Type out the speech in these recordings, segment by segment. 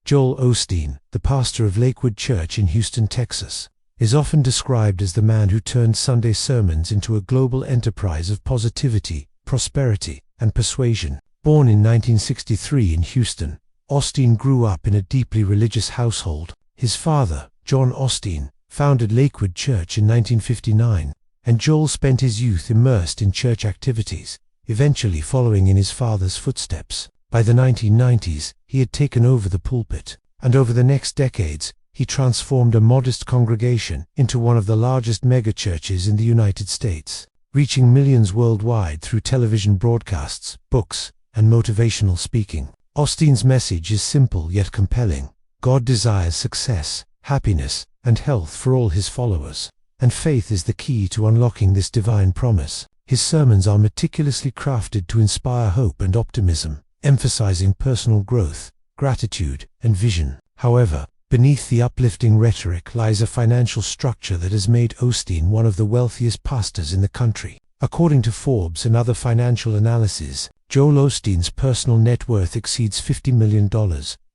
Joel Osteen, the pastor of Lakewood Church in Houston, Texas, is often described as the man who turned Sunday sermons into a global enterprise of positivity, prosperity, and persuasion. Born in 1963 in Houston, Osteen grew up in a deeply religious household. His father, John Osteen, founded Lakewood Church in 1959, and Joel spent his youth immersed in church activities, eventually following in his father's footsteps. By the 1990s, he had taken over the pulpit, and over the next decades, he transformed a modest congregation into one of the largest megachurches in the United States, reaching millions worldwide through television broadcasts, books, and motivational speaking. Osteen's message is simple yet compelling. God desires success, happiness, and health for all his followers, and faith is the key to unlocking this divine promise. His sermons are meticulously crafted to inspire hope and optimism, emphasizing personal growth, gratitude, and vision. However, beneath the uplifting rhetoric lies a financial structure that has made Osteen one of the wealthiest pastors in the country. According to Forbes and other financial analyses, Joel Osteen's personal net worth exceeds $50 million,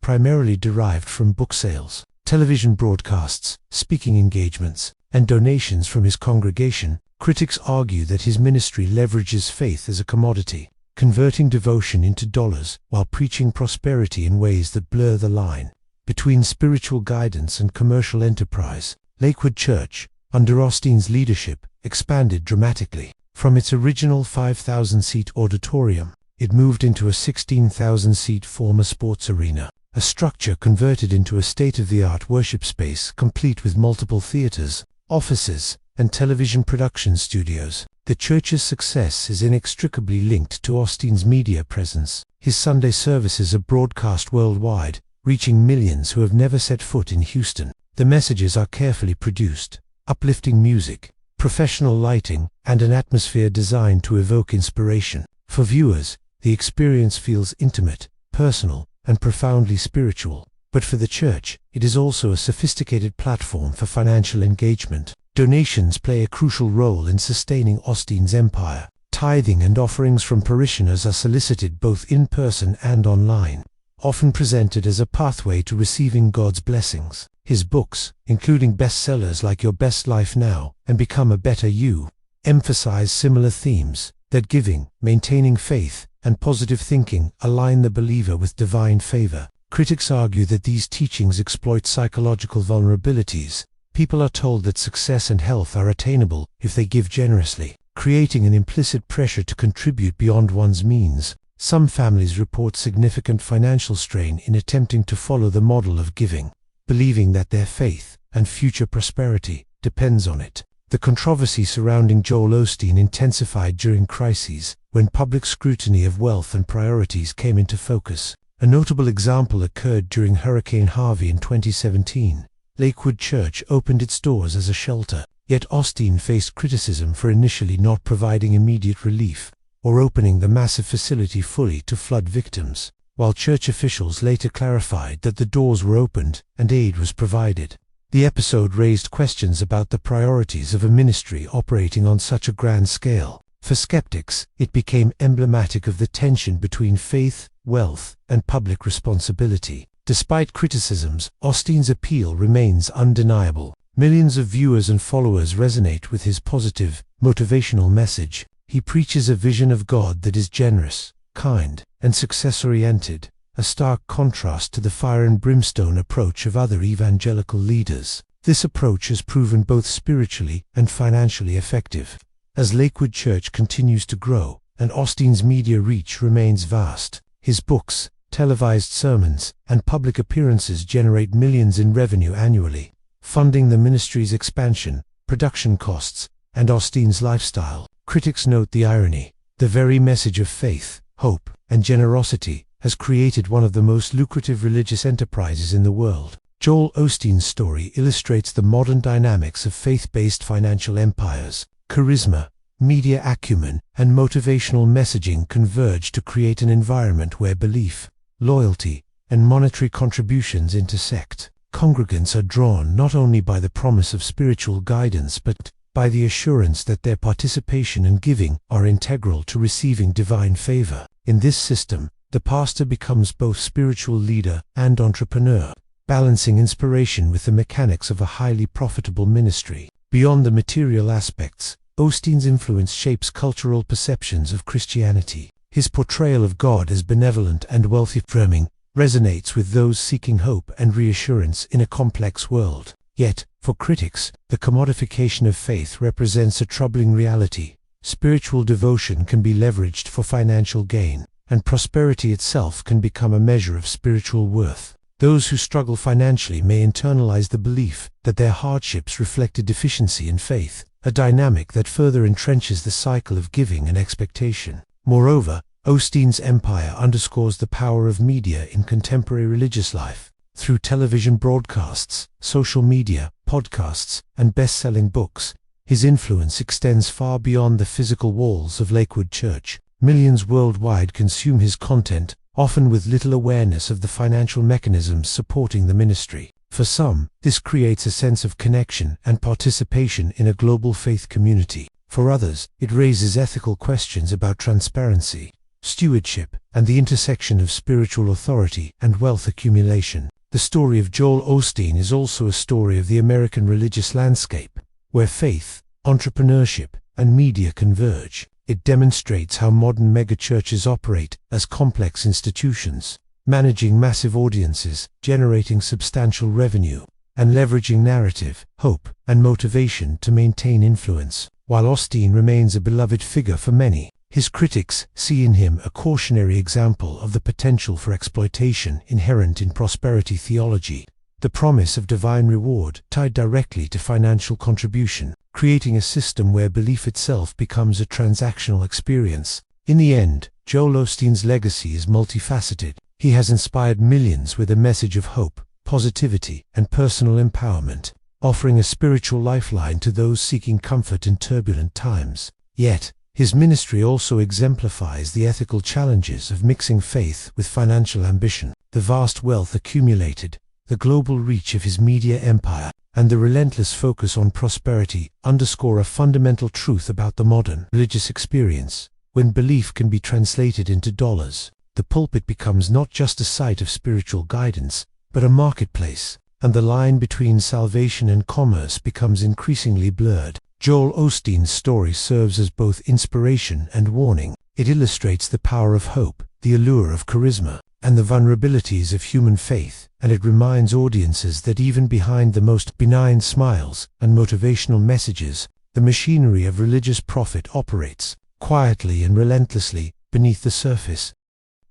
primarily derived from book sales, television broadcasts, speaking engagements, and donations from his congregation. Critics argue that his ministry leverages faith as a commodity, converting devotion into dollars while preaching prosperity in ways that blur the line between spiritual guidance and commercial enterprise. Lakewood Church, under Osteen's leadership, expanded dramatically. From its original 5,000-seat auditorium, it moved into a 16,000-seat former sports arena, a structure converted into a state-of-the-art worship space complete with multiple theaters, offices, and television production studios. The church's success is inextricably linked to Osteen's media presence. His Sunday services are broadcast worldwide, reaching millions who have never set foot in Houston. The messages are carefully produced, uplifting music, professional lighting, and an atmosphere designed to evoke inspiration. For viewers, the experience feels intimate, personal, and profoundly spiritual. But for the church, it is also a sophisticated platform for financial engagement. Donations play a crucial role in sustaining Osteen's empire. Tithing and offerings from parishioners are solicited both in person and online, often presented as a pathway to receiving God's blessings. His books, including bestsellers like Your Best Life Now and Become a Better You, emphasize similar themes, that giving, maintaining faith, and positive thinking align the believer with divine favor. Critics argue that these teachings exploit psychological vulnerabilities. People are told that success and health are attainable if they give generously, creating an implicit pressure to contribute beyond one's means. Some families report significant financial strain in attempting to follow the model of giving, believing that their faith and future prosperity depends on it. The controversy surrounding Joel Osteen intensified during crises, when public scrutiny of wealth and priorities came into focus. A notable example occurred during Hurricane Harvey in 2017. Lakewood Church opened its doors as a shelter, yet Osteen faced criticism for initially not providing immediate relief or opening the massive facility fully to flood victims, while church officials later clarified that the doors were opened and aid was provided. The episode raised questions about the priorities of a ministry operating on such a grand scale. For skeptics, it became emblematic of the tension between faith, wealth, and public responsibility. Despite criticisms, Osteen's appeal remains undeniable. Millions of viewers and followers resonate with his positive, motivational message. He preaches a vision of God that is generous, kind, and success-oriented, a stark contrast to the fire and brimstone approach of other evangelical leaders. This approach has proven both spiritually and financially effective. As Lakewood Church continues to grow, and Osteen's media reach remains vast, his books, televised sermons, and public appearances generate millions in revenue annually, funding the ministry's expansion, production costs, and Osteen's lifestyle. Critics note the irony. The very message of faith, hope, and generosity has created one of the most lucrative religious enterprises in the world. Joel Osteen's story illustrates the modern dynamics of faith-based financial empires. Charisma, media acumen, and motivational messaging converge to create an environment where belief, loyalty, and monetary contributions intersect. Congregants are drawn not only by the promise of spiritual guidance but by the assurance that their participation and giving are integral to receiving divine favor. In this system, the pastor becomes both spiritual leader and entrepreneur, balancing inspiration with the mechanics of a highly profitable ministry. Beyond the material aspects, Osteen's influence shapes cultural perceptions of Christianity. His portrayal of God as benevolent and wealthy-affirming resonates with those seeking hope and reassurance in a complex world. Yet, for critics, the commodification of faith represents a troubling reality. Spiritual devotion can be leveraged for financial gain, and prosperity itself can become a measure of spiritual worth. Those who struggle financially may internalize the belief that their hardships reflect a deficiency in faith, a dynamic that further entrenches the cycle of giving and expectation. Moreover, Osteen's empire underscores the power of media in contemporary religious life. Through television broadcasts, social media, podcasts, and best-selling books, his influence extends far beyond the physical walls of Lakewood Church. Millions worldwide consume his content, often with little awareness of the financial mechanisms supporting the ministry. For some, this creates a sense of connection and participation in a global faith community. For others, it raises ethical questions about transparency, stewardship, and the intersection of spiritual authority and wealth accumulation. The story of Joel Osteen is also a story of the American religious landscape, where faith, entrepreneurship, and media converge. It demonstrates how modern megachurches operate as complex institutions, managing massive audiences, generating substantial revenue, and leveraging narrative, hope, and motivation to maintain influence. While Osteen remains a beloved figure for many, his critics see in him a cautionary example of the potential for exploitation inherent in prosperity theology, the promise of divine reward tied directly to financial contribution, creating a system where belief itself becomes a transactional experience. In the end, Joel Osteen's legacy is multifaceted. He has inspired millions with a message of hope, positivity, and personal empowerment, offering a spiritual lifeline to those seeking comfort in turbulent times. Yet, his ministry also exemplifies the ethical challenges of mixing faith with financial ambition. The vast wealth accumulated, the global reach of his media empire, and the relentless focus on prosperity underscore a fundamental truth about the modern religious experience. When belief can be translated into dollars, the pulpit becomes not just a site of spiritual guidance, but a marketplace, and the line between salvation and commerce becomes increasingly blurred. Joel Osteen's story serves as both inspiration and warning. It illustrates the power of hope, the allure of charisma, and the vulnerabilities of human faith, and it reminds audiences that even behind the most benign smiles and motivational messages, the machinery of religious profit operates, quietly and relentlessly, beneath the surface.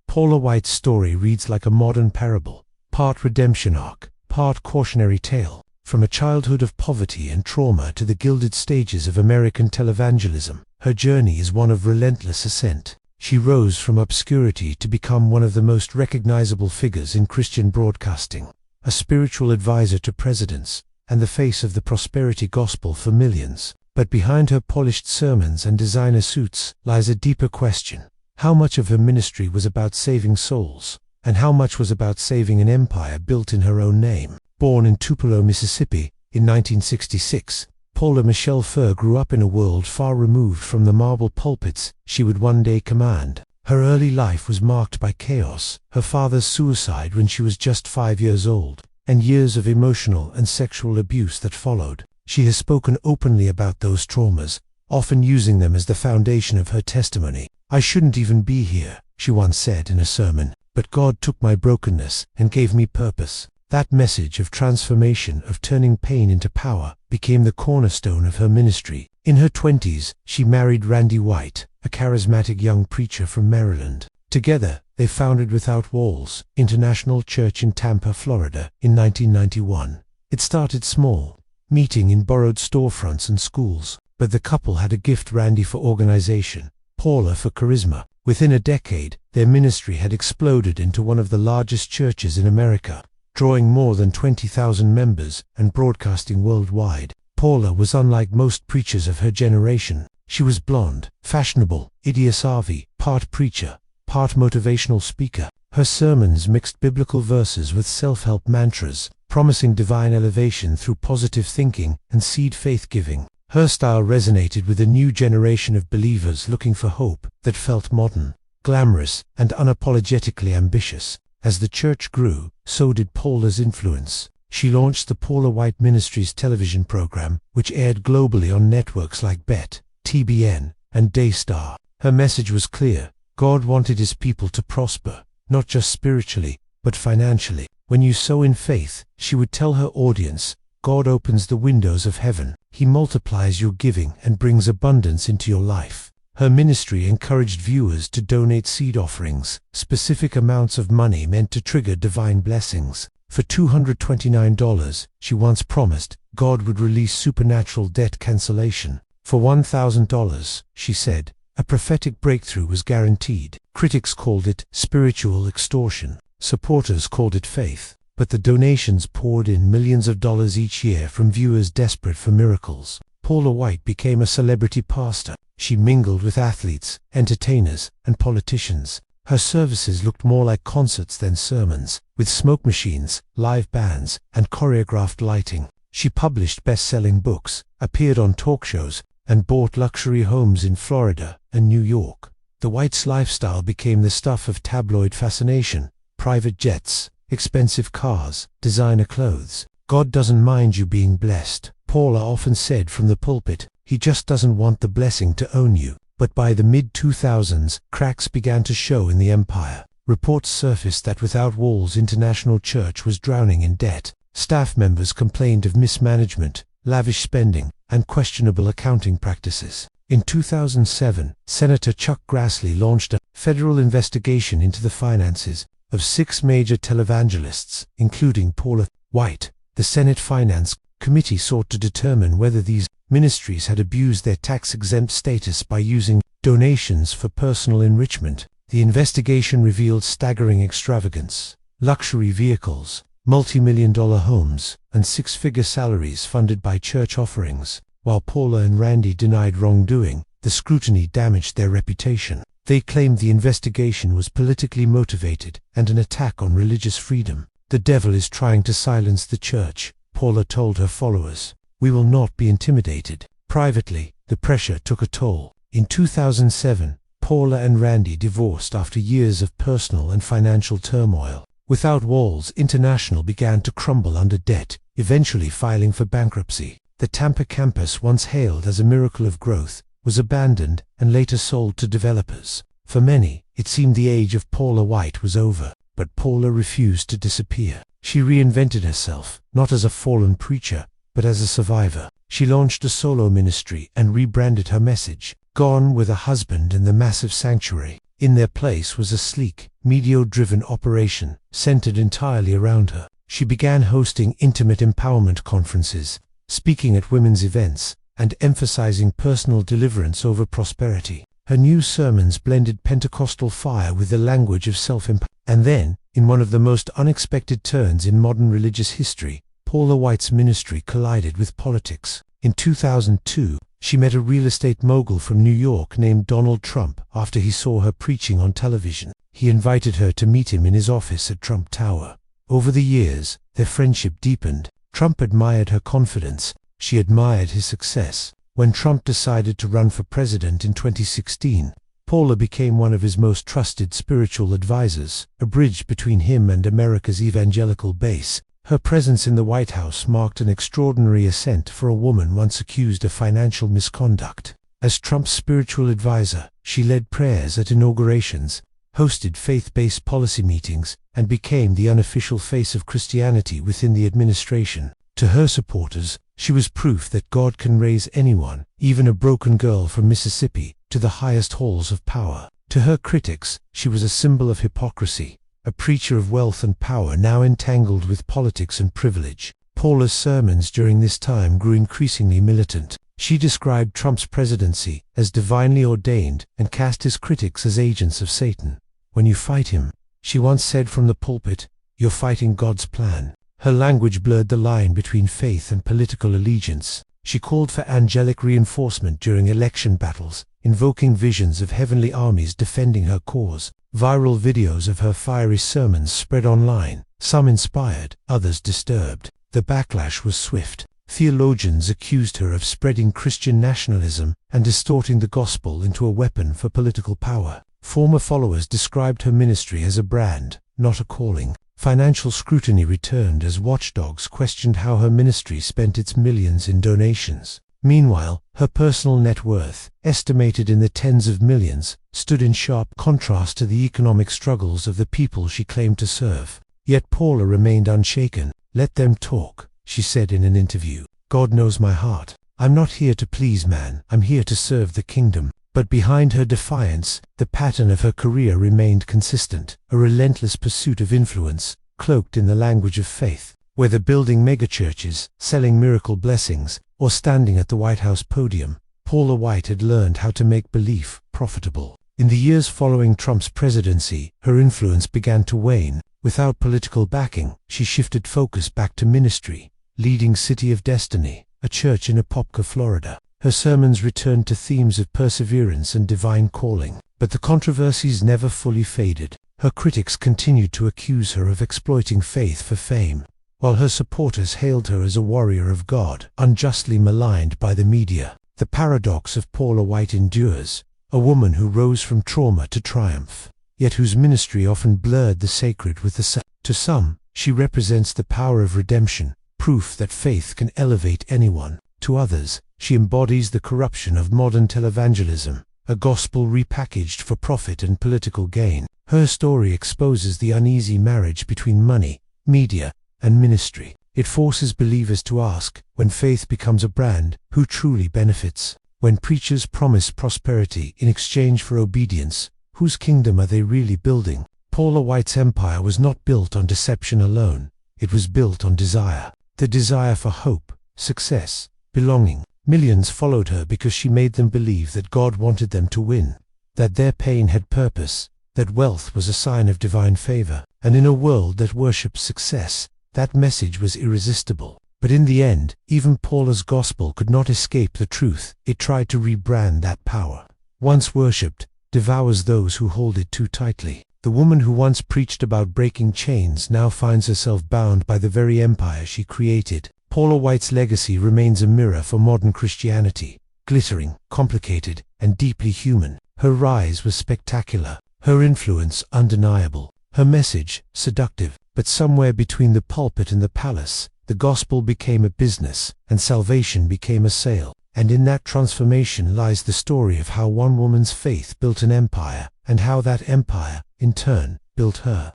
Paula White's story reads like a modern parable, part redemption arc, part cautionary tale. From a childhood of poverty and trauma to the gilded stages of American televangelism, her journey is one of relentless ascent. She rose from obscurity to become one of the most recognizable figures in Christian broadcasting, a spiritual advisor to presidents, and the face of the prosperity gospel for millions. But behind her polished sermons and designer suits lies a deeper question. How much of her ministry was about saving souls, and how much was about saving an empire built in her own name? Born in Tupelo, Mississippi, in 1966, Paula Michelle Furr grew up in a world far removed from the marble pulpits she would one day command. Her early life was marked by chaos, her father's suicide when she was just 5 years old, and years of emotional and sexual abuse that followed. She has spoken openly about those traumas, often using them as the foundation of her testimony. "I shouldn't even be here," she once said in a sermon, "but God took my brokenness and gave me purpose." That message of transformation, of turning pain into power, became the cornerstone of her ministry. In her 20s, she married Randy White, a charismatic young preacher from Maryland. Together, they founded Without Walls International Church in Tampa, Florida, in 1991. It started small, meeting in borrowed storefronts and schools, but the couple had a gift: Randy for organization, Paula for charisma. Within a decade, their ministry had exploded into one of the largest churches in America, drawing more than 20,000 members and broadcasting worldwide. Paula was unlike most preachers of her generation. She was blonde, fashionable, idiot-savvy, part preacher, part motivational speaker. Her sermons mixed biblical verses with self-help mantras, promising divine elevation through positive thinking and seed faith giving. Her style resonated with a new generation of believers looking for hope that felt modern. glamorous, and unapologetically ambitious. As the church grew, so did Paula's influence. She launched the Paula White Ministries television program, which aired globally on networks like BET, TBN, and Daystar. Her message was clear. God wanted His people to prosper, not just spiritually, but financially. When you sow in faith, she would tell her audience, God opens the windows of heaven. He multiplies your giving and brings abundance into your life. Her ministry encouraged viewers to donate seed offerings, specific amounts of money meant to trigger divine blessings. For $229, she once promised, God would release supernatural debt cancellation. For $1,000, she said, a prophetic breakthrough was guaranteed. Critics called it spiritual extortion. Supporters called it faith. But the donations poured in millions of dollars each year from viewers desperate for miracles. Paula White became a celebrity pastor. She mingled with athletes, entertainers, and politicians. Her services looked more like concerts than sermons, with smoke machines, live bands, and choreographed lighting. She published best-selling books, appeared on talk shows, and bought luxury homes in Florida and New York. The Whites' lifestyle became the stuff of tabloid fascination: private jets, expensive cars, designer clothes. God doesn't mind you being blessed, Paula often said from the pulpit. He just doesn't want the blessing to own you. But by the mid-2000s, cracks began to show in the empire. Reports surfaced that Without Walls International Church was drowning in debt. Staff members complained of mismanagement, lavish spending, and questionable accounting practices. In 2007, Senator Chuck Grassley launched a federal investigation into the finances of 6 major televangelists, including Paula White. The Senate Finance Committee sought to determine whether these ministries had abused their tax-exempt status by using donations for personal enrichment. The investigation revealed staggering extravagance: luxury vehicles, multi-million-dollar homes, and 6-figure salaries funded by church offerings. While Paula and Randy denied wrongdoing, the scrutiny damaged their reputation. They claimed the investigation was politically motivated and an attack on religious freedom. The devil is trying to silence the church, Paula told her followers. We will not be intimidated. Privately, the pressure took a toll. In 2007, Paula and Randy divorced after years of personal and financial turmoil. Without Walls International began to crumble under debt, eventually filing for bankruptcy. The Tampa campus, once hailed as a miracle of growth, was abandoned and later sold to developers. For many, it seemed the age of Paula White was over. But Paula refused to disappear. She reinvented herself, not as a fallen preacher, but as a survivor. She launched a solo ministry and rebranded her message. Gone were the husband and the massive sanctuary. In their place was a sleek, media-driven operation, centered entirely around her. She began hosting intimate empowerment conferences, speaking at women's events, and emphasizing personal deliverance over prosperity. Her new sermons blended Pentecostal fire with the language of self-empowerment. And then, in one of the most unexpected turns in modern religious history, Paula White's ministry collided with politics. In 2002, she met a real estate mogul from New York named Donald Trump after he saw her preaching on television. He invited her to meet him in his office at Trump Tower. Over the years, their friendship deepened. Trump admired her confidence. She admired his success. When Trump decided to run for president in 2016, Paula became one of his most trusted spiritual advisors, a bridge between him and America's evangelical base. Her presence in the White House marked an extraordinary ascent for a woman once accused of financial misconduct. As Trump's spiritual advisor, she led prayers at inaugurations, hosted faith-based policy meetings, and became the unofficial face of Christianity within the administration. To her supporters, she was proof that God can raise anyone, even a broken girl from Mississippi, to the highest halls of power. To her critics, she was a symbol of hypocrisy, a preacher of wealth and power now entangled with politics and privilege. Paula's sermons during this time grew increasingly militant. She described Trump's presidency as divinely ordained and cast his critics as agents of Satan. When you fight him, she once said from the pulpit, you're fighting God's plan. Her language blurred the line between faith and political allegiance. She called for angelic reinforcement during election battles, invoking visions of heavenly armies defending her cause. Viral videos of her fiery sermons spread online, some inspired, others disturbed. The backlash was swift. Theologians accused her of spreading Christian nationalism and distorting the gospel into a weapon for political power. Former followers described her ministry as a brand, not a calling. Financial scrutiny returned as watchdogs questioned how her ministry spent its millions in donations. Meanwhile, her personal net worth, estimated in the tens of millions, stood in sharp contrast to the economic struggles of the people she claimed to serve. Yet Paula remained unshaken. "Let them talk," she said in an interview. "God knows my heart. I'm not here to please man, I'm here to serve the kingdom." But behind her defiance, the pattern of her career remained consistent, a relentless pursuit of influence, cloaked in the language of faith. Whether building megachurches, selling miracle blessings, or standing at the White House podium, Paula White had learned how to make belief profitable. In the years following Trump's presidency, her influence began to wane. Without political backing, she shifted focus back to ministry, leading City of Destiny, a church in Apopka, Florida. Her sermons returned to themes of perseverance and divine calling, but the controversies never fully faded. Her critics continued to accuse her of exploiting faith for fame, while her supporters hailed her as a warrior of God, unjustly maligned by the media. The paradox of Paula White endures, a woman who rose from trauma to triumph, yet whose ministry often blurred the sacred with the sacred. To some, she represents the power of redemption, proof that faith can elevate anyone. To others, she embodies the corruption of modern televangelism, a gospel repackaged for profit and political gain. Her story exposes the uneasy marriage between money, media, and ministry. It forces believers to ask, when faith becomes a brand, who truly benefits? When preachers promise prosperity in exchange for obedience, whose kingdom are they really building? Paula White's empire was not built on deception alone. It was built on desire. The desire for hope, success, belonging. Millions followed her because she made them believe that God wanted them to win, that their pain had purpose, that wealth was a sign of divine favor. And in a world that worships success, that message was irresistible. But in the end, even Paula's gospel could not escape the truth. It tried to rebrand that power. Once worshipped, devours those who hold it too tightly. The woman who once preached about breaking chains now finds herself bound by the very empire she created. Paula White's legacy remains a mirror for modern Christianity, glittering, complicated, and deeply human. Her rise was spectacular, her influence undeniable, her message seductive. But somewhere between the pulpit and the palace, the gospel became a business, and salvation became a sale. And in that transformation lies the story of how one woman's faith built an empire, and how that empire, in turn, built her.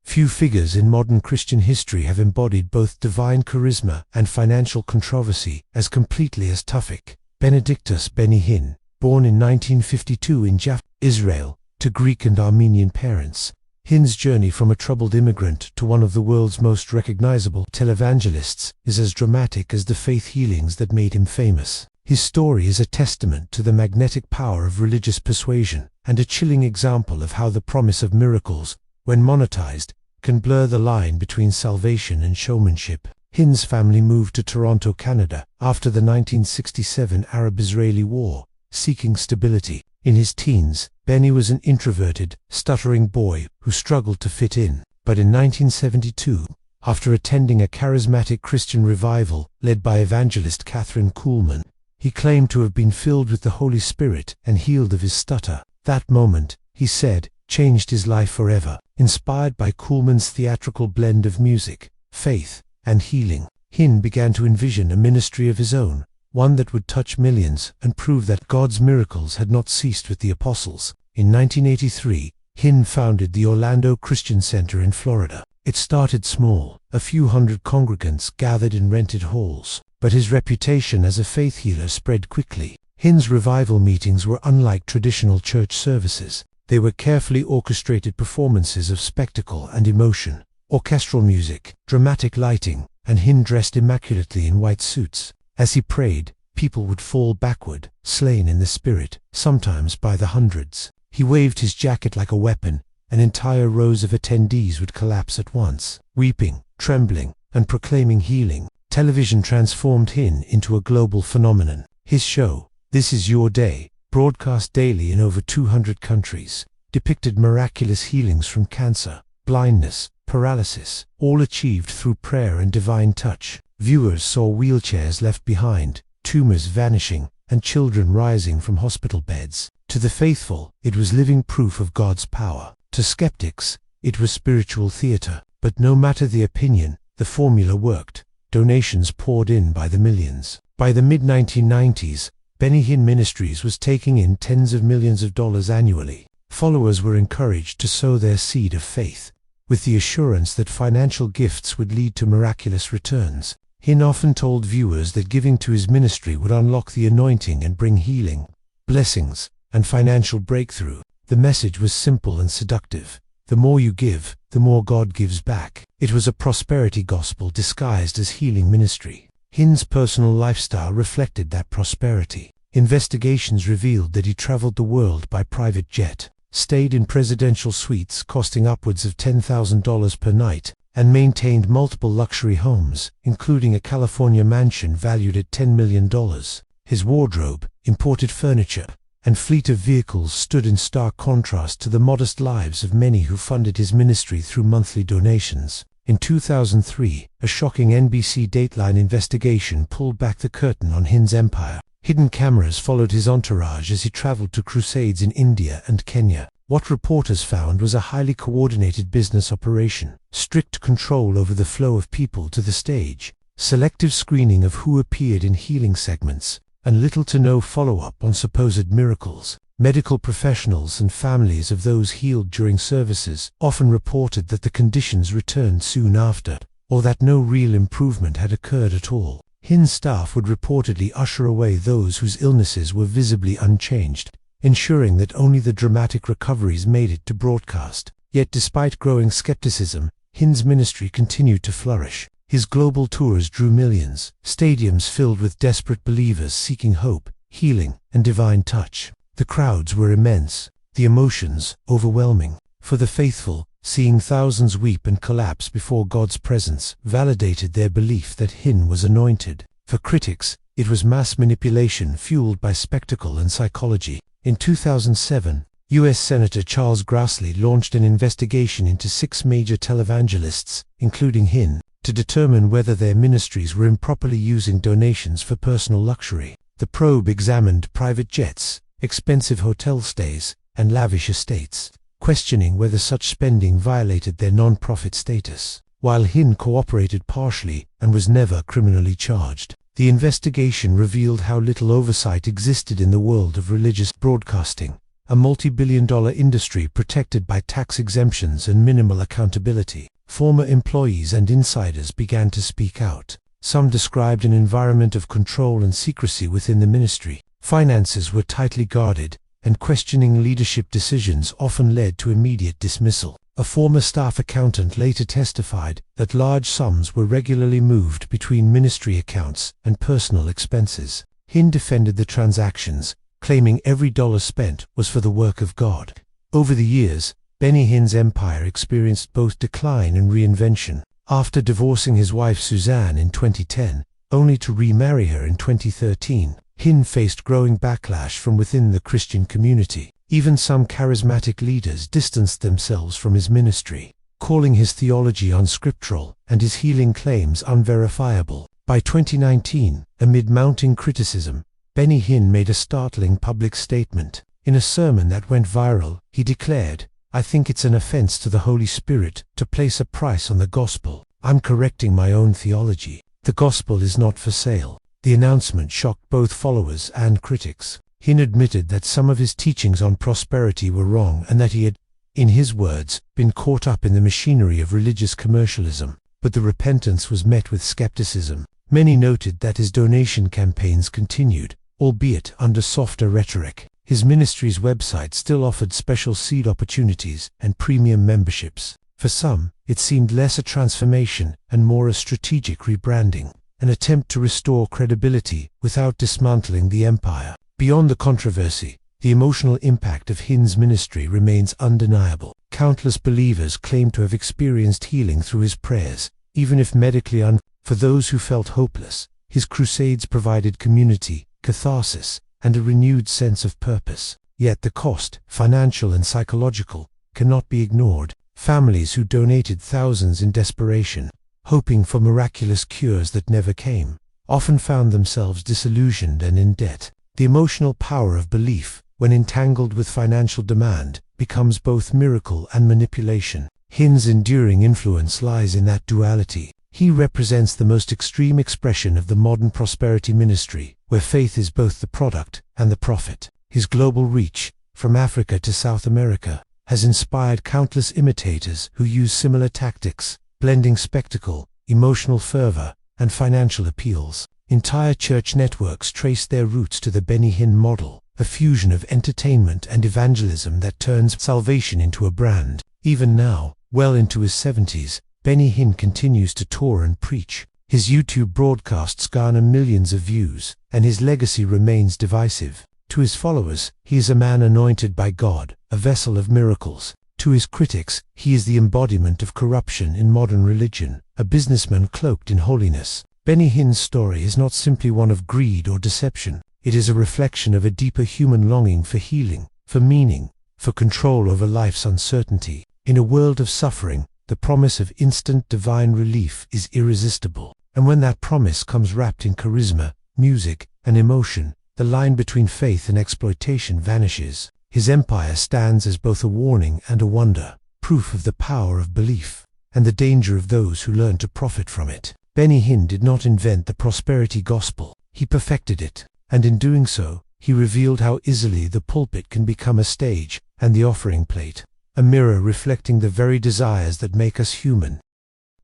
Few figures in modern Christian history have embodied both divine charisma and financial controversy as completely as Tufik. Benedictus Benny Hinn, born in 1952 in Jaffa, Israel, to Greek and Armenian parents, Hinn's journey from a troubled immigrant to one of the world's most recognizable televangelists is as dramatic as the faith healings that made him famous. His story is a testament to the magnetic power of religious persuasion and a chilling example of how the promise of miracles, when monetized, can blur the line between salvation and showmanship. Hinn's family moved to Toronto, Canada, after the 1967 Arab-Israeli War, seeking stability. In his teens, Benny was an introverted, stuttering boy who struggled to fit in. But in 1972, after attending a charismatic Christian revival led by evangelist Catherine Kuhlman, he claimed to have been filled with the Holy Spirit and healed of his stutter. That moment, he said, changed his life forever. Inspired by Kuhlman's theatrical blend of music, faith, and healing, Hinn began to envision a ministry of his own, one that would touch millions and prove that God's miracles had not ceased with the apostles. In 1983, Hinn founded the Orlando Christian Center in Florida. It started small, a few hundred congregants gathered in rented halls, but his reputation as a faith healer spread quickly. Hinn's revival meetings were unlike traditional church services. They were carefully orchestrated performances of spectacle and emotion, orchestral music, dramatic lighting, and Hinn dressed immaculately in white suits. As he prayed, people would fall backward, slain in the spirit, sometimes by the hundreds. He waved his jacket like a weapon, and entire rows of attendees would collapse at once, weeping, trembling, and proclaiming healing. Television transformed Hinn into a global phenomenon. His show, This Is Your Day, broadcast daily in over 200 countries, depicted miraculous healings from cancer, blindness, paralysis, all achieved through prayer and divine touch. Viewers saw wheelchairs left behind, tumors vanishing, and children rising from hospital beds. To the faithful, it was living proof of God's power. To skeptics, it was spiritual theater. But no matter the opinion, the formula worked. Donations poured in by the millions. By the mid-1990s, Hinn Ministries was taking in tens of millions of dollars annually. Followers were encouraged to sow their seed of faith, with the assurance that financial gifts would lead to miraculous returns. Hinn often told viewers that giving to his ministry would unlock the anointing and bring healing, blessings, and financial breakthrough. The message was simple and seductive. The more you give, the more God gives back. It was a prosperity gospel disguised as healing ministry. Hinn's personal lifestyle reflected that prosperity. Investigations revealed that he traveled the world by private jet, stayed in presidential suites costing upwards of $10,000 per night, and maintained multiple luxury homes, including a California mansion valued at $10 million. His wardrobe, imported furniture, and fleet of vehicles stood in stark contrast to the modest lives of many who funded his ministry through monthly donations. In 2003, a shocking NBC Dateline investigation pulled back the curtain on Hinn's empire. Hidden cameras followed his entourage as he traveled to crusades in India and Kenya. What reporters found was a highly coordinated business operation, strict control over the flow of people to the stage, selective screening of who appeared in healing segments, and little to no follow-up on supposed miracles. Medical professionals and families of those healed during services often reported that the conditions returned soon after, or that no real improvement had occurred at all. Hinn's staff would reportedly usher away those whose illnesses were visibly unchanged, ensuring that only the dramatic recoveries made it to broadcast. Yet despite growing skepticism, Hinn's ministry continued to flourish. His global tours drew millions, stadiums filled with desperate believers seeking hope, healing, and divine touch. The crowds were immense, the emotions overwhelming. For the faithful, seeing thousands weep and collapse before God's presence validated their belief that Hinn was anointed. For critics, it was mass manipulation fueled by spectacle and psychology. In 2007, U.S. Senator Charles Grassley launched an investigation into 6 major televangelists, including Hinn, to determine whether their ministries were improperly using donations for personal luxury. The probe examined private jets, expensive hotel stays, and lavish estates, questioning whether such spending violated their non-profit status. While Hinn cooperated partially and was never criminally charged, the investigation revealed how little oversight existed in the world of religious broadcasting, a multi-billion-dollar industry protected by tax exemptions and minimal accountability. Former employees and insiders began to speak out. Some described an environment of control and secrecy within the ministry. Finances were tightly guarded, and questioning leadership decisions often led to immediate dismissal. A former staff accountant later testified that large sums were regularly moved between ministry accounts and personal expenses. Hinn defended the transactions, claiming every dollar spent was for the work of God. Over the years, Hinn's empire experienced both decline and reinvention. After divorcing his wife Suzanne in 2010, only to remarry her in 2013, Hinn faced growing backlash from within the Christian community. Even some charismatic leaders distanced themselves from his ministry, calling his theology unscriptural and his healing claims unverifiable. By 2019, amid mounting criticism, Hinn made a startling public statement. In a sermon that went viral, he declared, "I think it's an offense to the Holy Spirit to place a price on the gospel. I'm correcting my own theology. The gospel is not for sale." The announcement shocked both followers and critics. Hinn admitted that some of his teachings on prosperity were wrong and that he had, in his words, been caught up in the machinery of religious commercialism. But the repentance was met with skepticism. Many noted that his donation campaigns continued, albeit under softer rhetoric. His ministry's website still offered special seed opportunities and premium memberships. For some, it seemed less a transformation and more a strategic rebranding, an attempt to restore credibility without dismantling the empire. Beyond the controversy, the emotional impact of Hinn's ministry remains undeniable. Countless believers claim to have experienced healing through his prayers, even if medically For those who felt hopeless, his crusades provided community, catharsis, and a renewed sense of purpose. Yet the cost, financial and psychological, cannot be ignored. Families who donated thousands in desperation, hoping for miraculous cures that never came, often found themselves disillusioned and in debt. The emotional power of belief, when entangled with financial demand, becomes both miracle and manipulation. Hinn's enduring influence lies in that duality. He represents the most extreme expression of the modern prosperity ministry, where faith is both the product and the prophet. His global reach, from Africa to South America, has inspired countless imitators who use similar tactics, blending spectacle, emotional fervor, and financial appeals. Entire church networks trace their roots to the Benny Hinn model, a fusion of entertainment and evangelism that turns salvation into a brand. Even now, well into his 70s, Benny Hinn continues to tour and preach. His YouTube broadcasts garner millions of views, and his legacy remains divisive. To his followers, he is a man anointed by God, a vessel of miracles. To his critics, he is the embodiment of corruption in modern religion, a businessman cloaked in holiness. Benny Hinn's story is not simply one of greed or deception. It is a reflection of a deeper human longing for healing, for meaning, for control over life's uncertainty. In a world of suffering, the promise of instant divine relief is irresistible. And when that promise comes wrapped in charisma, music, and emotion, the line between faith and exploitation vanishes. His empire stands as both a warning and a wonder, proof of the power of belief, and the danger of those who learn to profit from it. Benny Hinn did not invent the prosperity gospel, he perfected it, and in doing so, he revealed how easily the pulpit can become a stage, and the offering plate, a mirror reflecting the very desires that make us human.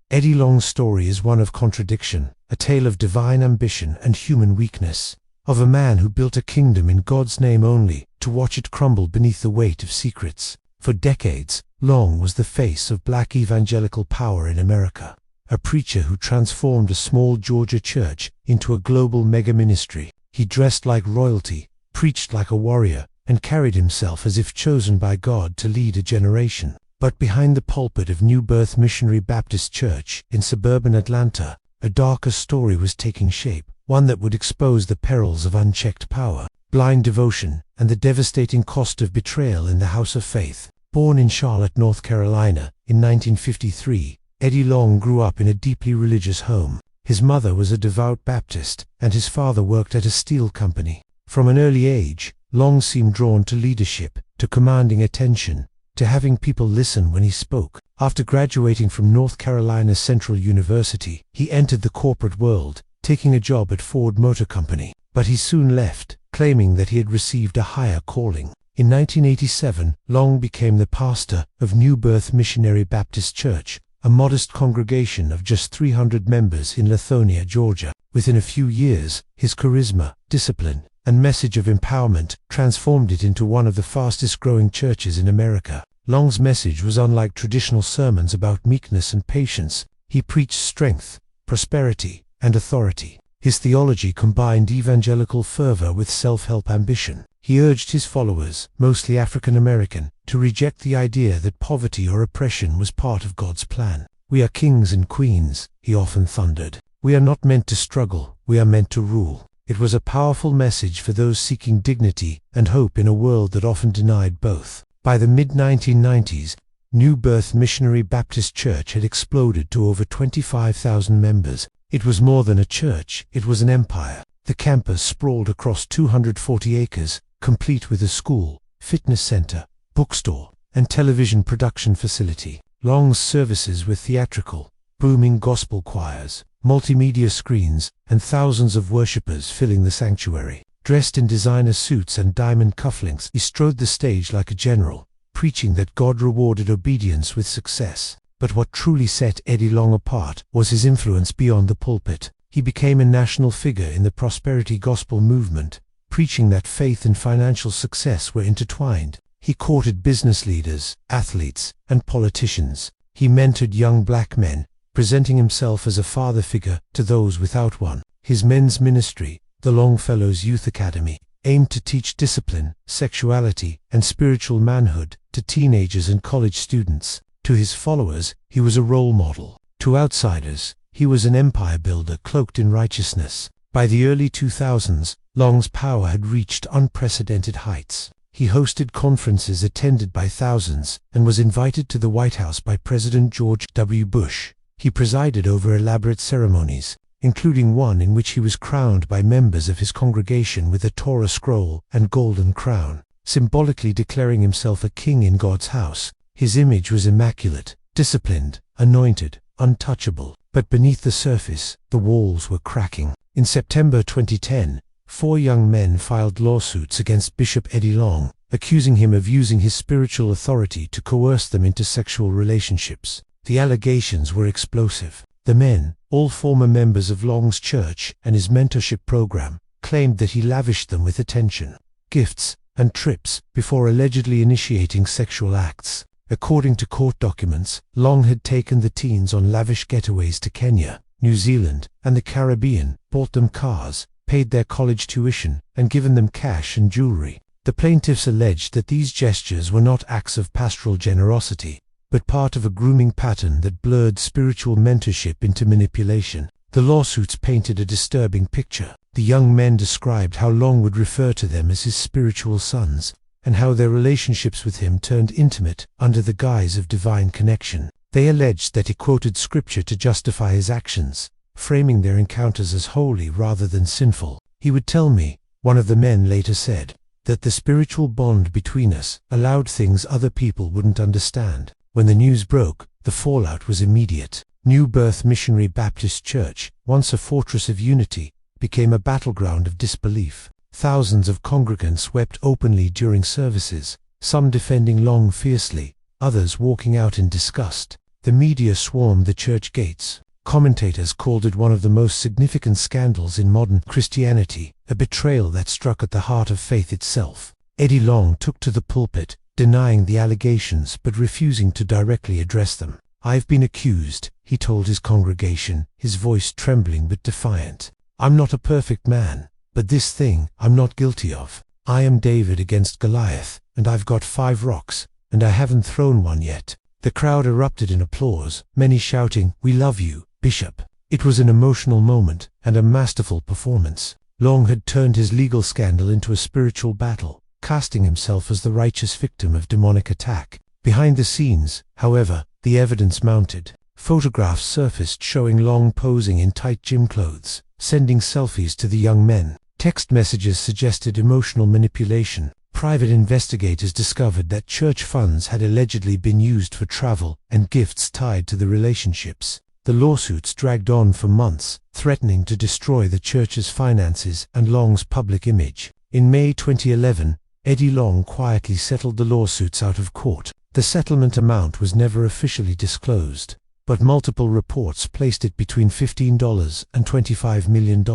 Eddie Long's story is one of contradiction, a tale of divine ambition and human weakness, of a man who built a kingdom in God's name only, to watch it crumble beneath the weight of secrets. For decades, Long was the face of black evangelical power in America, a preacher who transformed a small Georgia church into a global mega-ministry. He dressed like royalty, preached like a warrior, and carried himself as if chosen by God to lead a generation. But behind the pulpit of New Birth Missionary Baptist Church in suburban Atlanta, a darker story was taking shape, one that would expose the perils of unchecked power, blind devotion, and the devastating cost of betrayal in the house of faith. Born in Charlotte, North Carolina, in 1953, Eddie Long grew up in a deeply religious home. His mother was a devout Baptist, and his father worked at a steel company. From an early age, Long seemed drawn to leadership, to commanding attention, to having people listen when he spoke. After graduating from North Carolina Central University, he entered the corporate world, taking a job at Ford Motor Company. But he soon left, claiming that he had received a higher calling. In 1987, Long became the pastor of New Birth Missionary Baptist Church, a modest congregation of just 300 members in Lithonia, Georgia. Within a few years, his charisma, discipline, and message of empowerment transformed it into one of the fastest-growing churches in America. Long's message was unlike traditional sermons about meekness and patience. He preached strength, prosperity, and authority. His theology combined evangelical fervor with self-help ambition. He urged his followers, mostly African American, to reject the idea that poverty or oppression was part of God's plan. "We are kings and queens," he often thundered. "We are not meant to struggle, we are meant to rule." It was a powerful message for those seeking dignity and hope in a world that often denied both. By the mid-1990s, New Birth Missionary Baptist Church had exploded to over 25,000 members. It was more than a church, it was an empire. The campus sprawled across 240 acres, complete with a school, fitness center, bookstore, and television production facility. Long's services were theatrical, booming gospel choirs, multimedia screens, and thousands of worshippers filling the sanctuary. Dressed in designer suits and diamond cufflinks, he strode the stage like a general, preaching that God rewarded obedience with success. But what truly set Eddie Long apart was his influence beyond the pulpit. He became a national figure in the prosperity gospel movement, preaching that faith and financial success were intertwined. He courted business leaders, athletes, and politicians. He mentored young black men, presenting himself as a father figure to those without one. His men's ministry, the Longfellows Youth Academy, aimed to teach discipline, sexuality, and spiritual manhood to teenagers and college students. To his followers, he was a role model. To outsiders, he was an empire builder cloaked in righteousness. By the early 2000s, Long's power had reached unprecedented heights. He hosted conferences attended by thousands and was invited to the White House by President George W. Bush. He presided over elaborate ceremonies, including one in which he was crowned by members of his congregation with a Torah scroll and golden crown, symbolically declaring himself a king in God's house. His image was immaculate, disciplined, anointed, untouchable, but beneath the surface, the walls were cracking. In September 2010, 4 young men filed lawsuits against Bishop Eddie Long, accusing him of using his spiritual authority to coerce them into sexual relationships. The allegations were explosive. The men, all former members of Long's church and his mentorship program, claimed that he lavished them with attention, gifts, and trips before allegedly initiating sexual acts. According to court documents, Long had taken the teens on lavish getaways to Kenya, New Zealand, and the Caribbean, bought them cars, paid their college tuition, and given them cash and jewelry. The plaintiffs alleged that these gestures were not acts of pastoral generosity, but part of a grooming pattern that blurred spiritual mentorship into manipulation. The lawsuits painted a disturbing picture. The young men described how Long would refer to them as his spiritual sons, and how their relationships with him turned intimate under the guise of divine connection. They alleged that he quoted scripture to justify his actions, framing their encounters as holy rather than sinful. He would tell me, one of the men later said, that the spiritual bond between us allowed things other people wouldn't understand. When the news broke, the fallout was immediate. New Birth Missionary Baptist Church, once a fortress of unity, became a battleground of disbelief. Thousands of congregants wept openly during services, some defending Long fiercely, others walking out in disgust. The media swarmed the church gates. Commentators called it one of the most significant scandals in modern Christianity, a betrayal that struck at the heart of faith itself. Eddie Long took to the pulpit, denying the allegations but refusing to directly address them. "I've been accused," he told his congregation, his voice trembling but defiant. "I'm not a perfect man, but this thing I'm not guilty of. I am David against Goliath, and I've got 5 rocks, and I haven't thrown one yet." The crowd erupted in applause, many shouting, "We love you, Bishop." It was an emotional moment and a masterful performance. Long had turned his legal scandal into a spiritual battle, casting himself as the righteous victim of demonic attack. Behind the scenes, however, the evidence mounted. Photographs surfaced showing Long posing in tight gym clothes, sending selfies to the young men. Text messages suggested emotional manipulation. Private investigators discovered that church funds had allegedly been used for travel and gifts tied to the relationships. The lawsuits dragged on for months, threatening to destroy the church's finances and Long's public image. In May 2011, Eddie Long quietly settled the lawsuits out of court. The settlement amount was never officially disclosed, but multiple reports placed it between $15 and $25 million,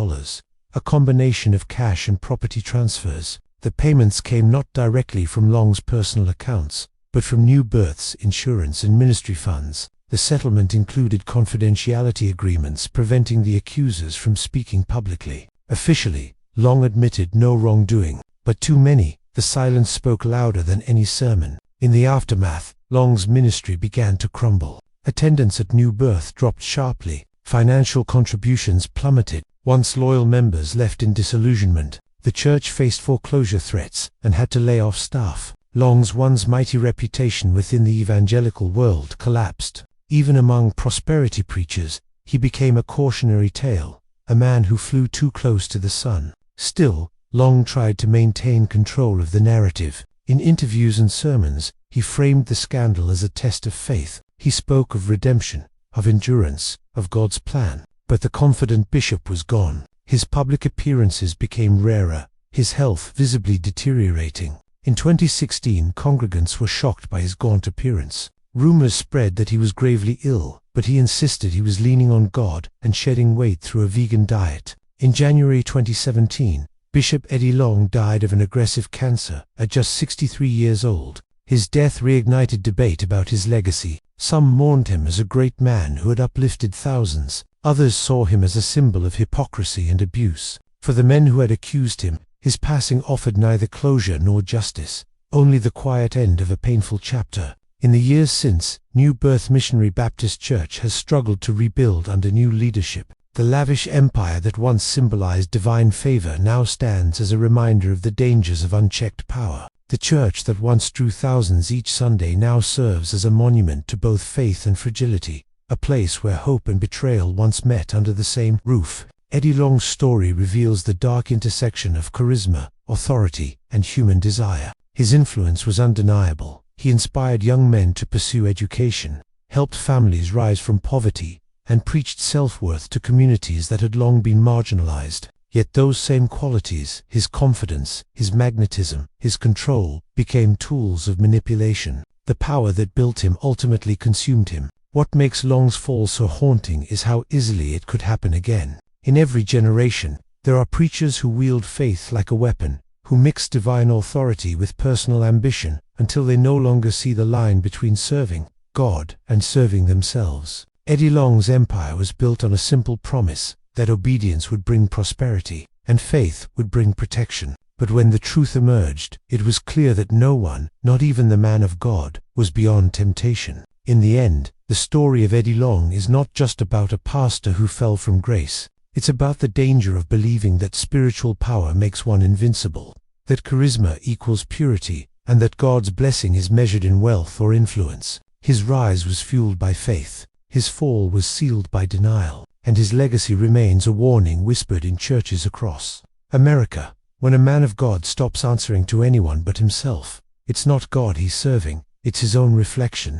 a combination of cash and property transfers. The payments came not directly from Long's personal accounts, but from New Birth's insurance and ministry funds. The settlement included confidentiality agreements preventing the accusers from speaking publicly. Officially, Long admitted no wrongdoing, but too many. The silence spoke louder than any sermon. In the aftermath, Long's ministry began to crumble. Attendance at New Birth dropped sharply. Financial contributions plummeted. Once loyal members left in disillusionment. The church faced foreclosure threats and had to lay off staff. Long's once mighty reputation within the evangelical world collapsed. Even among prosperity preachers, he became a cautionary tale, a man who flew too close to the sun. Still, Long tried to maintain control of the narrative. In interviews and sermons, he framed the scandal as a test of faith. He spoke of redemption, of endurance, of God's plan. But the confident bishop was gone. His public appearances became rarer, his health visibly deteriorating. In 2016, congregants were shocked by his gaunt appearance. Rumors spread that he was gravely ill, but he insisted he was leaning on God and shedding weight through a vegan diet. In January 2017, Bishop Eddie Long died of an aggressive cancer at just 63 years old. His death reignited debate about his legacy. Some mourned him as a great man who had uplifted thousands. Others saw him as a symbol of hypocrisy and abuse. For the men who had accused him, his passing offered neither closure nor justice, only the quiet end of a painful chapter. In the years since, New Birth Missionary Baptist Church has struggled to rebuild under new leadership. The lavish empire that once symbolized divine favor now stands as a reminder of the dangers of unchecked power. The church that once drew thousands each Sunday now serves as a monument to both faith and fragility. a place where hope and betrayal once met under the same roof. Eddie Long's story reveals the dark intersection of charisma, authority, and human desire. His influence was undeniable. He inspired young men to pursue education, helped families rise from poverty, and preached self-worth to communities that had long been marginalized. Yet those same qualities, his confidence, his magnetism, his control, became tools of manipulation. The power that built him ultimately consumed him. What makes Long's fall so haunting is how easily it could happen again. In every generation, there are preachers who wield faith like a weapon, who mix divine authority with personal ambition until they no longer see the line between serving God and serving themselves. Eddie Long's empire was built on a simple promise that obedience would bring prosperity and faith would bring protection. But when the truth emerged, it was clear that no one, not even the man of God, was beyond temptation. In the end, the story of Eddie Long is not just about a pastor who fell from grace. It's about the danger of believing that spiritual power makes one invincible, that charisma equals purity, and that God's blessing is measured in wealth or influence. His rise was fueled by faith, his fall was sealed by denial, and his legacy remains a warning whispered in churches across America. When a man of God stops answering to anyone but himself, it's not God he's serving, it's his own reflection.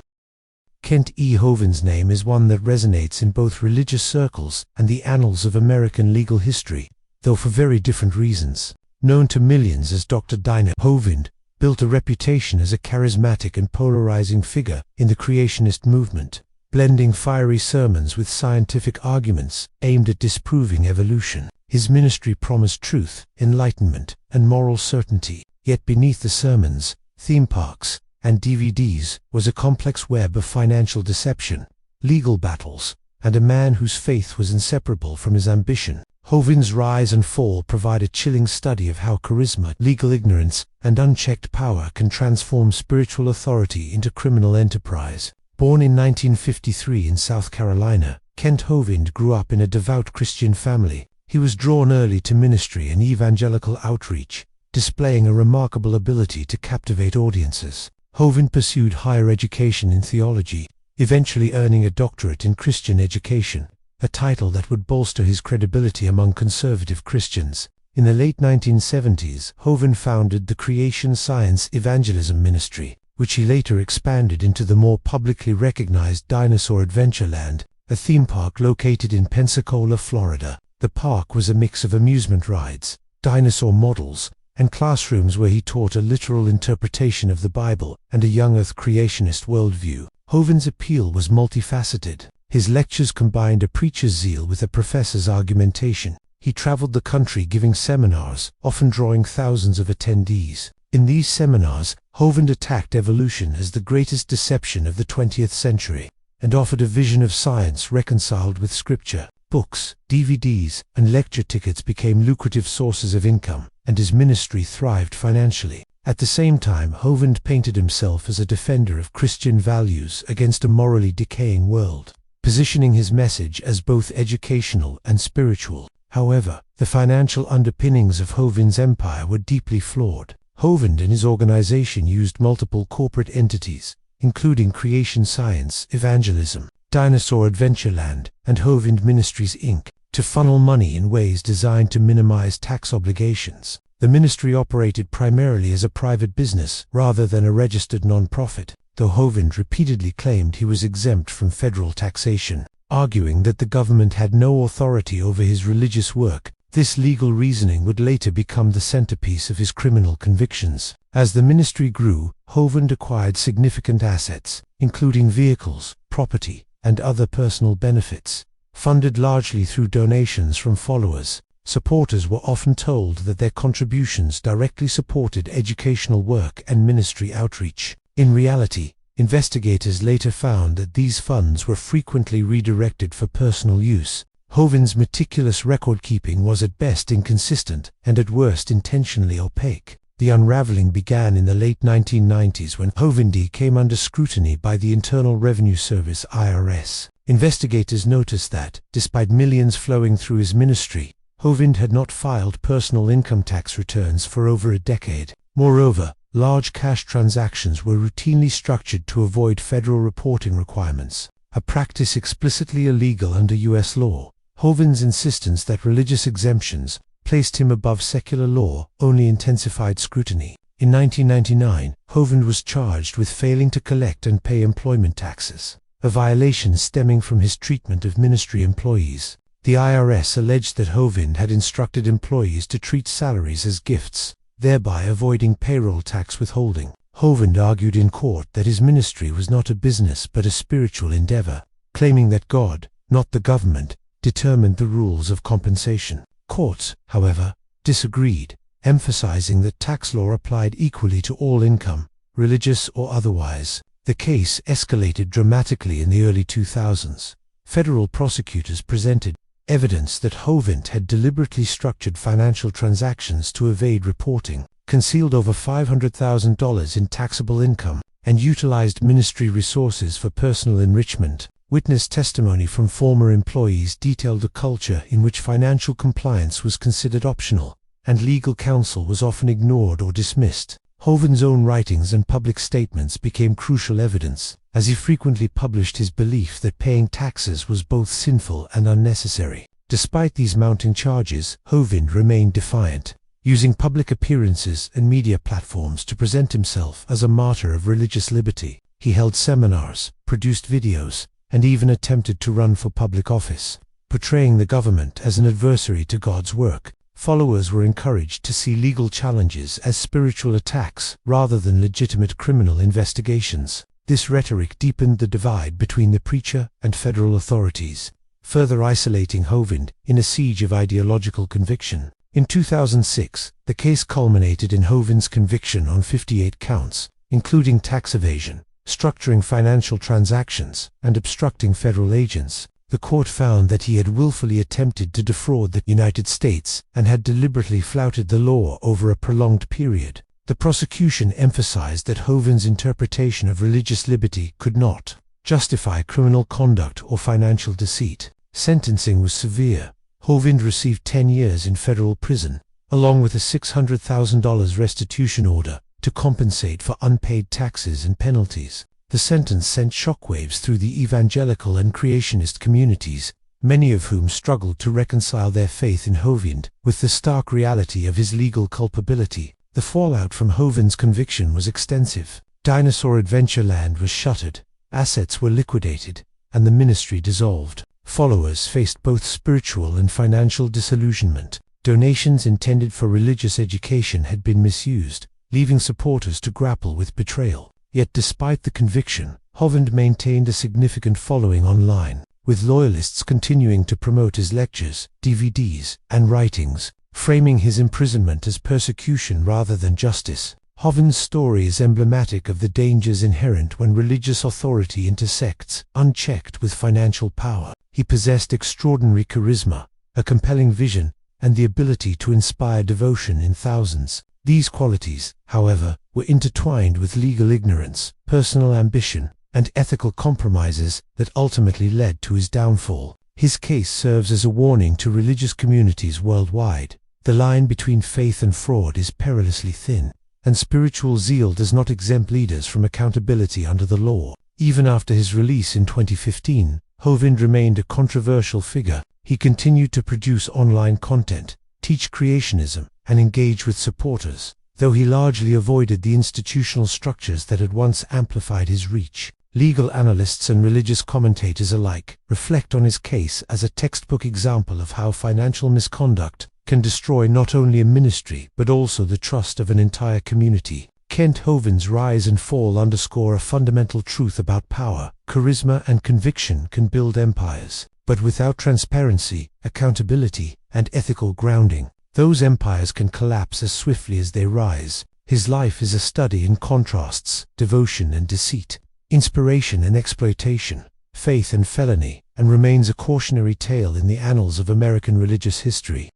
Kent E. Hovind's name is one that resonates in both religious circles and the annals of American legal history, though for very different reasons. Known to millions as Dr. Dino, Hovind built a reputation as a charismatic and polarizing figure in the creationist movement, blending fiery sermons with scientific arguments aimed at disproving evolution. His ministry promised truth, enlightenment, and moral certainty, yet beneath the sermons, theme parks, and DVDs was a complex web of financial deception, legal battles, and a man whose faith was inseparable from his ambition. Hovind's rise and fall provide a chilling study of how charisma, legal ignorance, and unchecked power can transform spiritual authority into criminal enterprise. Born in 1953 in South Carolina, Kent Hovind grew up in a devout Christian family. He was drawn early to ministry and evangelical outreach, displaying a remarkable ability to captivate audiences. Hovind pursued higher education in theology, eventually earning a doctorate in Christian education, a title that would bolster his credibility among conservative Christians. In the late 1970s, Hovind founded the Creation Science Evangelism Ministry, which he later expanded into the more publicly recognized Dinosaur Adventureland, a theme park located in Pensacola, Florida. The park was a mix of amusement rides, dinosaur models, and classrooms where he taught a literal interpretation of the Bible and a young earth creationist worldview. Hovind's appeal was multifaceted. His lectures combined a preacher's zeal with a professor's argumentation. He traveled the country giving seminars, often drawing thousands of attendees. In these seminars, Hovind attacked evolution as the greatest deception of the 20th century, and offered a vision of science reconciled with scripture. Books, DVDs, and lecture tickets became lucrative sources of income, and his ministry thrived financially. At the same time, Hovind painted himself as a defender of Christian values against a morally decaying world, positioning his message as both educational and spiritual. However, the financial underpinnings of Hovind's empire were deeply flawed. Hovind and his organization used multiple corporate entities, including Creation Science Evangelism, Dinosaur Adventureland, and Hovind Ministries Inc., to funnel money in ways designed to minimize tax obligations. The ministry operated primarily as a private business rather than a registered non-profit, though Hovind repeatedly claimed he was exempt from federal taxation, arguing that the government had no authority over his religious work. This legal reasoning would later become the centerpiece of his criminal convictions. As the ministry grew, Hovind acquired significant assets, including vehicles, property, and other personal benefits. Funded largely through donations from followers, supporters were often told that their contributions directly supported educational work and ministry outreach. In reality, investigators later found that these funds were frequently redirected for personal use. Hovind's meticulous record-keeping was at best inconsistent and at worst intentionally opaque. The unraveling began in the late 1990s when Hovind came under scrutiny by the Internal Revenue Service (IRS). Investigators noticed that, despite millions flowing through his ministry, Hovind had not filed personal income tax returns for over a decade. Moreover, large cash transactions were routinely structured to avoid federal reporting requirements. a practice explicitly illegal under U.S. law. Hovind's insistence that religious exemptions placed him above secular law only intensified scrutiny. In 1999, Hovind was charged with failing to collect and pay employment taxes, a violation stemming from his treatment of ministry employees. The IRS alleged that Hovind had instructed employees to treat salaries as gifts, thereby avoiding payroll tax withholding. Hovind argued in court that his ministry was not a business but a spiritual endeavor, claiming that God, not the government, determined the rules of compensation. Courts, however, disagreed, emphasizing that tax law applied equally to all income, religious or otherwise. The case escalated dramatically in the early 2000s. Federal prosecutors presented evidence that Hovind had deliberately structured financial transactions to evade reporting, concealed over $500,000 in taxable income, and utilized ministry resources for personal enrichment. Witness testimony from former employees detailed a culture in which financial compliance was considered optional, and legal counsel was often ignored or dismissed. Hovind's own writings and public statements became crucial evidence, as he frequently published his belief that paying taxes was both sinful and unnecessary. Despite these mounting charges, Hovind remained defiant, using public appearances and media platforms to present himself as a martyr of religious liberty. He held seminars, produced videos, and even attempted to run for public office, portraying the government as an adversary to God's work. Followers were encouraged to see legal challenges as spiritual attacks rather than legitimate criminal investigations. This rhetoric deepened the divide between the preacher and federal authorities, further isolating Hovind in a siege of ideological conviction. In 2006, the case culminated in Hovind's conviction on 58 counts, including tax evasion, structuring financial transactions, and obstructing federal agents. The court found that he had willfully attempted to defraud the United States and had deliberately flouted the law over a prolonged period. The prosecution emphasized that Hovind's interpretation of religious liberty could not justify criminal conduct or financial deceit. Sentencing was severe. Hovind received 10 years in federal prison, along with a $600,000 restitution order to compensate for unpaid taxes and penalties. The sentence sent shockwaves through the evangelical and creationist communities, many of whom struggled to reconcile their faith in Hovind with the stark reality of his legal culpability. The fallout from Hovind's conviction was extensive. Dinosaur Adventureland was shuttered, assets were liquidated, and the ministry dissolved. Followers faced both spiritual and financial disillusionment. Donations intended for religious education had been misused, leaving supporters to grapple with betrayal. Yet despite the conviction, Hovind maintained a significant following online, with loyalists continuing to promote his lectures, DVDs, and writings, framing his imprisonment as persecution rather than justice. Hovind's story is emblematic of the dangers inherent when religious authority intersects, unchecked, with financial power. He possessed extraordinary charisma, a compelling vision, and the ability to inspire devotion in thousands. These qualities, however, were intertwined with legal ignorance, personal ambition, and ethical compromises that ultimately led to his downfall. His case serves as a warning to religious communities worldwide. The line between faith and fraud is perilously thin, and spiritual zeal does not exempt leaders from accountability under the law. Even after his release in 2015, Hovind remained a controversial figure. He continued to produce online content, teach creationism, and engage with supporters, though he largely avoided the institutional structures that had once amplified his reach. Legal analysts and religious commentators alike reflect on his case as a textbook example of how financial misconduct can destroy not only a ministry but also the trust of an entire community. Kent Hovind's rise and fall underscore a fundamental truth about power. Charisma and conviction can build empires, but without transparency, accountability, and ethical grounding, those empires can collapse as swiftly as they rise. His life is a study in contrasts, devotion and deceit, inspiration and exploitation, faith and felony, and remains a cautionary tale in the annals of American religious history.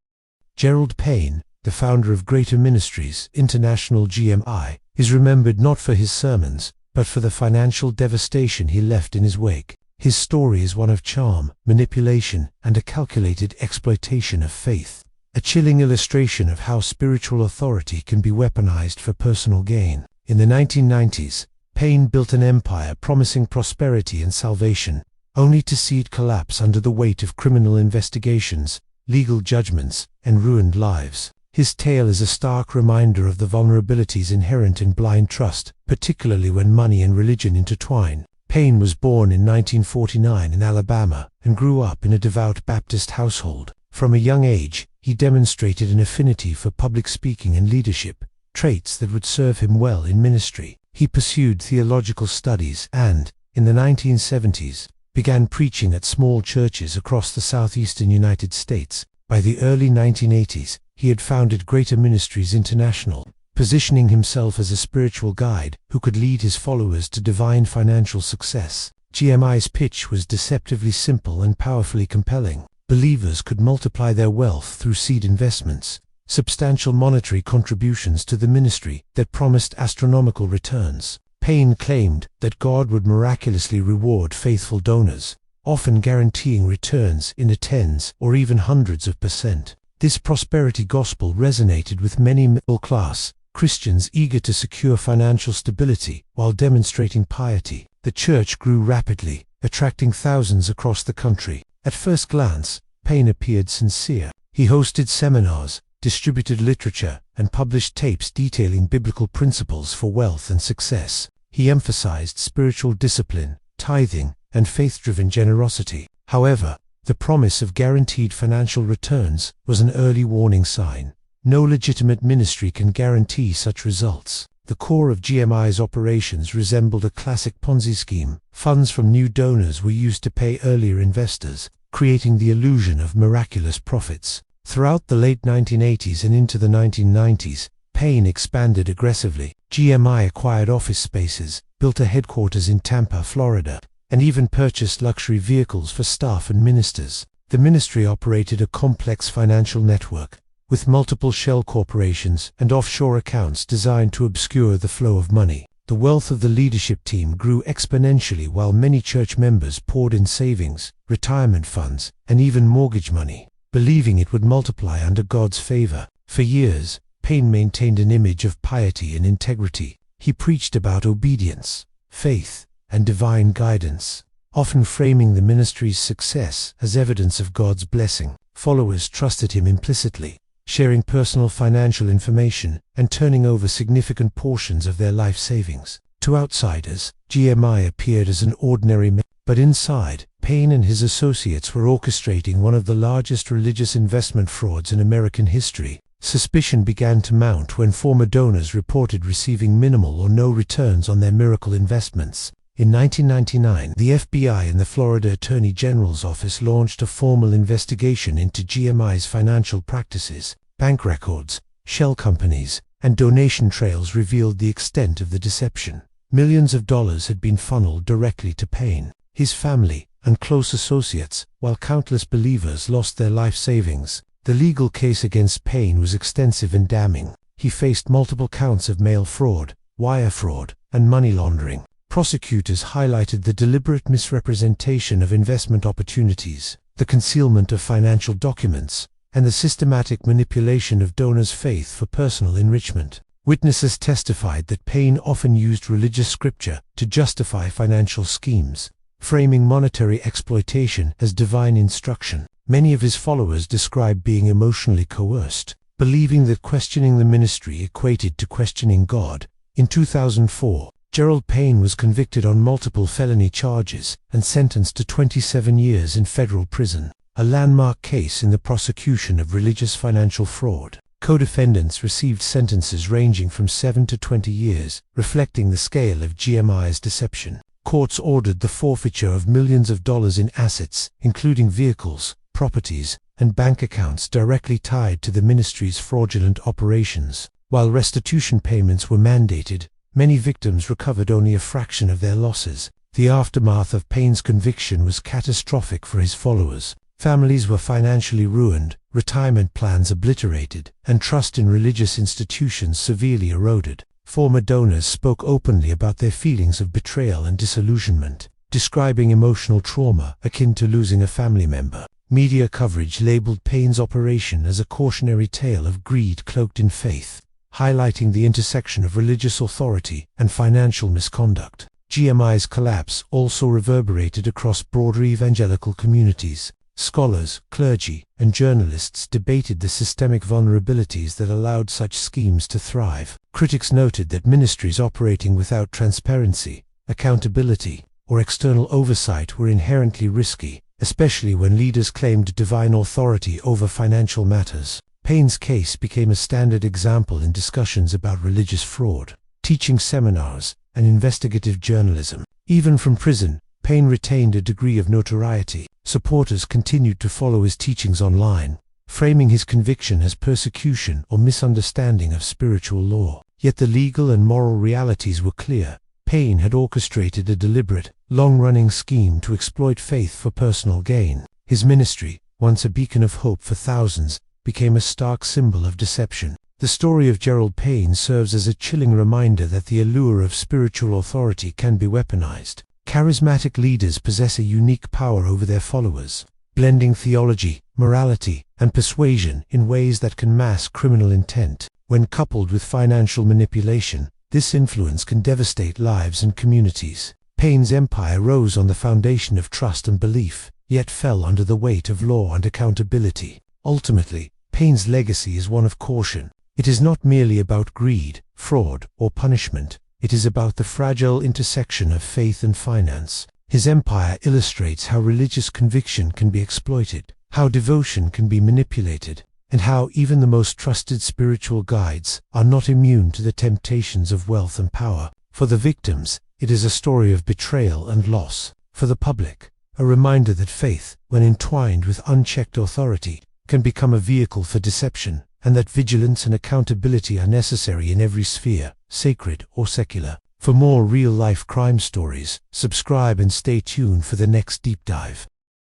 Gerald Payne, the founder of Greater Ministries International GMI, is remembered not for his sermons, but for the financial devastation he left in his wake. His story is one of charm, manipulation, and a calculated exploitation of faith, a chilling illustration of how spiritual authority can be weaponized for personal gain. In the 1990s, Payne built an empire promising prosperity and salvation, only to see it collapse under the weight of criminal investigations, legal judgments, and ruined lives. His tale is a stark reminder of the vulnerabilities inherent in blind trust, particularly when money and religion intertwine. Payne was born in 1949 in Alabama and grew up in a devout Baptist household. From a young age, he demonstrated an affinity for public speaking and leadership, traits that would serve him well in ministry. He pursued theological studies and, in the 1970s, began preaching at small churches across the southeastern United States. By the early 1980s, he had founded Greater Ministries International, positioning himself as a spiritual guide who could lead his followers to divine financial success. GMI's pitch was deceptively simple and powerfully compelling. Believers could multiply their wealth through seed investments, substantial monetary contributions to the ministry that promised astronomical returns. Payne claimed that God would miraculously reward faithful donors, often guaranteeing returns in the tens or even hundreds of %. This prosperity gospel resonated with many middle-class Christians eager to secure financial stability while demonstrating piety. The church grew rapidly, attracting thousands across the country. At first glance, Payne appeared sincere. He hosted seminars, distributed literature, and published tapes detailing biblical principles for wealth and success. He emphasized spiritual discipline, tithing, and faith-driven generosity. However, the promise of guaranteed financial returns was an early warning sign. No legitimate ministry can guarantee such results. The core of GMI's operations resembled a classic Ponzi scheme. Funds from new donors were used to pay earlier investors, creating the illusion of miraculous profits. Throughout the late 1980s and into the 1990s, Payne expanded aggressively. GMI acquired office spaces, built a headquarters in Tampa, Florida, and even purchased luxury vehicles for staff and ministers. The ministry operated a complex financial network, with multiple shell corporations and offshore accounts designed to obscure the flow of money. The wealth of the leadership team grew exponentially while many church members poured in savings, retirement funds, and even mortgage money, believing it would multiply under God's favor. For years, Payne maintained an image of piety and integrity. He preached about obedience, faith, and divine guidance, often framing the ministry's success as evidence of God's blessing. Followers trusted him implicitly, sharing personal financial information and turning over significant portions of their life savings. To outsiders, GMI appeared as an ordinary man, but inside, Payne and his associates were orchestrating one of the largest religious investment frauds in American history. Suspicion began to mount when former donors reported receiving minimal or no returns on their miracle investments. In 1999, the FBI and the Florida Attorney General's office launched a formal investigation into GMI's financial practices. Bank records, shell companies, and donation trails revealed the extent of the deception. Millions of dollars had been funneled directly to Payne, his family, and close associates, while countless believers lost their life savings. The legal case against Payne was extensive and damning. He faced multiple counts of mail fraud, wire fraud, and money laundering. Prosecutors highlighted the deliberate misrepresentation of investment opportunities, the concealment of financial documents, and the systematic manipulation of donors' faith for personal enrichment. Witnesses testified that Payne often used religious scripture to justify financial schemes, framing monetary exploitation as divine instruction. Many of his followers described being emotionally coerced, believing that questioning the ministry equated to questioning God. In 2004, Gerald Payne was convicted on multiple felony charges and sentenced to 27 years in federal prison, a landmark case in the prosecution of religious financial fraud. Co-defendants received sentences ranging from 7 to 20 years, reflecting the scale of GMI's deception. Courts ordered the forfeiture of millions of dollars in assets, including vehicles, properties, and bank accounts directly tied to the ministry's fraudulent operations. While restitution payments were mandated, many victims recovered only a fraction of their losses. The aftermath of Payne's conviction was catastrophic for his followers. Families were financially ruined, retirement plans obliterated, and trust in religious institutions severely eroded. Former donors spoke openly about their feelings of betrayal and disillusionment, describing emotional trauma akin to losing a family member. Media coverage labeled Payne's operation as a cautionary tale of greed cloaked in faith, highlighting the intersection of religious authority and financial misconduct. GMI's collapse also reverberated across broader evangelical communities. Scholars, clergy, and journalists debated the systemic vulnerabilities that allowed such schemes to thrive. Critics noted that ministries operating without transparency, accountability, or external oversight were inherently risky, especially when leaders claimed divine authority over financial matters. Payne's case became a standard example in discussions about religious fraud, teaching seminars, and investigative journalism. Even from prison, Payne retained a degree of notoriety. Supporters continued to follow his teachings online, framing his conviction as persecution or misunderstanding of spiritual law. Yet the legal and moral realities were clear. Payne had orchestrated a deliberate, long-running scheme to exploit faith for personal gain. His ministry, once a beacon of hope for thousands, became a stark symbol of deception. The story of Gerald Payne serves as a chilling reminder that the allure of spiritual authority can be weaponized. Charismatic leaders possess a unique power over their followers, blending theology, morality, and persuasion in ways that can mask criminal intent. When coupled with financial manipulation, this influence can devastate lives and communities. Payne's empire rose on the foundation of trust and belief, yet fell under the weight of law and accountability. Ultimately, Payne's legacy is one of caution. It is not merely about greed, fraud, or punishment. It is about the fragile intersection of faith and finance. His empire illustrates how religious conviction can be exploited, how devotion can be manipulated, and how even the most trusted spiritual guides are not immune to the temptations of wealth and power. For the victims, it is a story of betrayal and loss. For the public, a reminder that faith, when entwined with unchecked authority, can become a vehicle for deception, and that vigilance and accountability are necessary in every sphere, sacred or secular. For more real-life crime stories, subscribe and stay tuned for the next deep dive.